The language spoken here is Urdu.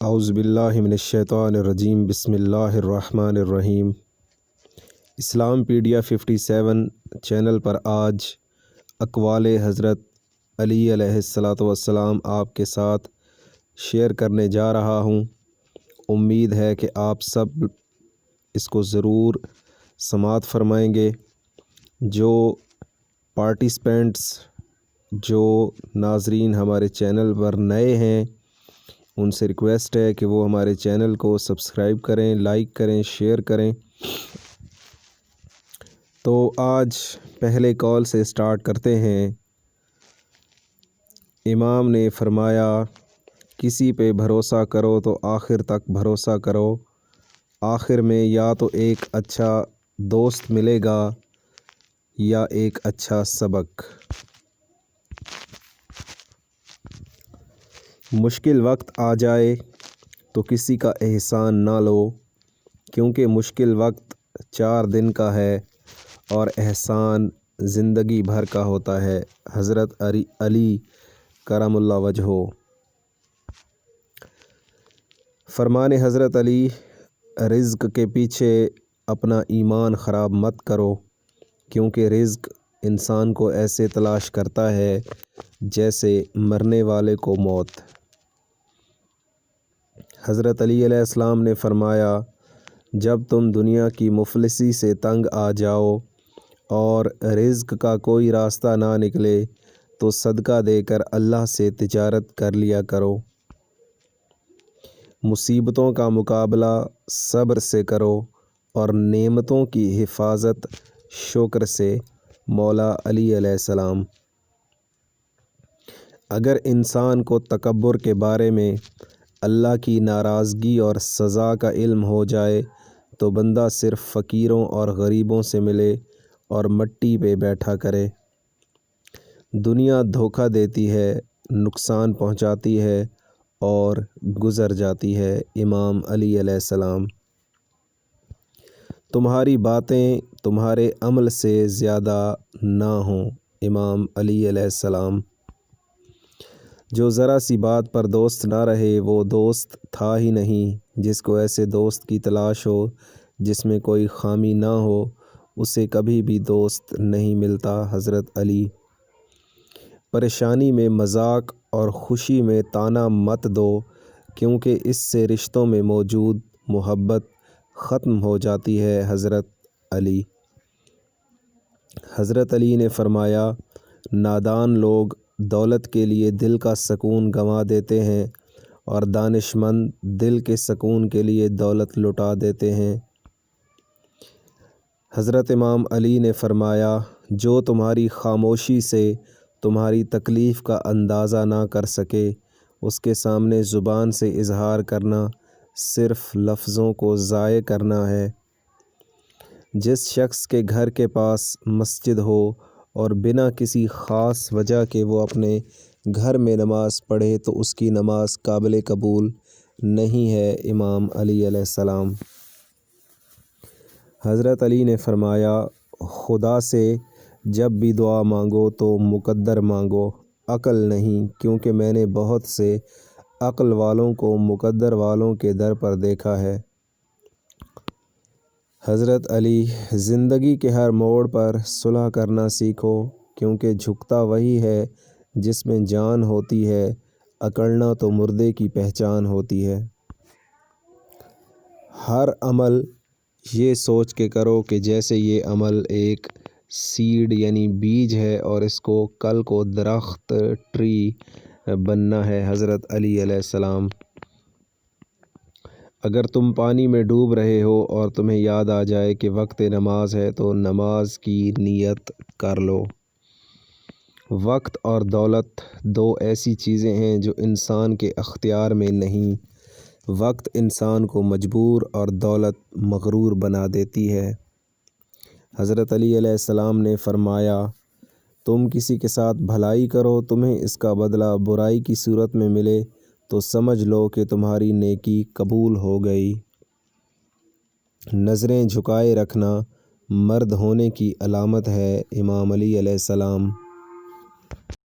اعوذ باللہ من الشیطان الرجیم بسم اللہ الرحمن الرحیم۔ اسلام پیڈیا 57 چینل پر آج اقوال حضرت علی علیہ السلام آپ کے ساتھ شیئر کرنے جا رہا ہوں۔ امید ہے کہ آپ سب اس کو ضرور سماعت فرمائیں گے۔ جو پارٹیسپینٹس جو ناظرین ہمارے چینل پر نئے ہیں ان سے ریکویسٹ ہے کہ وہ ہمارے چینل کو سبسکرائب کریں، لائک کریں، شیئر کریں۔ تو آج پہلے کال سے سٹارٹ کرتے ہیں۔ امام نے فرمایا کسی پہ بھروسہ کرو تو آخر تک بھروسہ کرو، آخر میں یا تو ایک اچھا دوست ملے گا یا ایک اچھا سبق۔ مشکل وقت آ جائے تو کسی کا احسان نہ لو، کیونکہ مشکل وقت 4 دن کا ہے اور احسان زندگی بھر کا ہوتا ہے۔ حضرت علی کرم اللہ وجہہ۔ فرمان حضرت علی، رزق کے پیچھے اپنا ایمان خراب مت کرو، کیونکہ رزق انسان کو ایسے تلاش کرتا ہے جیسے مرنے والے کو موت۔ حضرت علی علیہ السلام نے فرمایا جب تم دنیا کی مفلسی سے تنگ آ جاؤ اور رزق کا کوئی راستہ نہ نکلے تو صدقہ دے کر اللہ سے تجارت کر لیا کرو۔ مصیبتوں کا مقابلہ صبر سے کرو اور نعمتوں کی حفاظت شکر سے۔ مولا علی علیہ السلام۔ اگر انسان کو تکبر کے بارے میں اللہ کی ناراضگی اور سزا کا علم ہو جائے تو بندہ صرف فقیروں اور غریبوں سے ملے اور مٹی پہ بیٹھا کرے۔ دنیا دھوکہ دیتی ہے، نقصان پہنچاتی ہے اور گزر جاتی ہے۔ امام علی علیہ السلام۔ تمہاری باتیں تمہارے عمل سے زیادہ نہ ہوں۔ امام علی علیہ السلام۔ جو ذرا سی بات پر دوست نہ رہے وہ دوست تھا ہی نہیں۔ جس کو ایسے دوست کی تلاش ہو جس میں کوئی خامی نہ ہو اسے کبھی بھی دوست نہیں ملتا۔ حضرت علی۔ پریشانی میں مذاق اور خوشی میں طعنہ مت دو، کیونکہ اس سے رشتوں میں موجود محبت ختم ہو جاتی ہے۔ حضرت علی۔ حضرت علی نے فرمایا نادان لوگ دولت کے لیے دل کا سکون گنوا دیتے ہیں اور دانش مند دل کے سکون کے لیے دولت لٹا دیتے ہیں۔ حضرت امام علی نے فرمایا جو تمہاری خاموشی سے تمہاری تکلیف کا اندازہ نہ کر سکے اس کے سامنے زبان سے اظہار کرنا صرف لفظوں کو ضائع کرنا ہے۔ جس شخص کے گھر کے پاس مسجد ہو اور بنا کسی خاص وجہ کے وہ اپنے گھر میں نماز پڑھے تو اس کی نماز قابل قبول نہیں ہے۔ امام علی علیہ السلام۔ حضرت علی نے فرمایا خدا سے جب بھی دعا مانگو تو مقدر مانگو، عقل نہیں، کیونکہ میں نے بہت سے عقل والوں کو مقدر والوں کے در پر دیکھا ہے۔ حضرت علی۔ زندگی کے ہر موڑ پر صلح کرنا سیکھو، کیونکہ جھکتا وہی ہے جس میں جان ہوتی ہے، اکڑنا تو مردے کی پہچان ہوتی ہے۔ ہر عمل یہ سوچ کے کرو کہ جیسے یہ عمل ایک سیڈ یعنی بیج ہے اور اس کو کل کو درخت ٹری بننا ہے۔ حضرت علی علیہ السلام۔ اگر تم پانی میں ڈوب رہے ہو اور تمہیں یاد آ جائے کہ وقت نماز ہے تو نماز کی نیت کر لو۔ وقت اور دولت 2 ایسی چیزیں ہیں جو انسان کے اختیار میں نہیں۔ وقت انسان کو مجبور اور دولت مغرور بنا دیتی ہے۔ حضرت علی علیہ السلام نے فرمایا تم کسی کے ساتھ بھلائی کرو تمہیں اس کا بدلہ برائی کی صورت میں ملے تو سمجھ لو کہ تمہاری نیکی قبول ہو گئی۔ نظریں جھکائے رکھنا مرد ہونے کی علامت ہے۔ امام علی علیہ السلام۔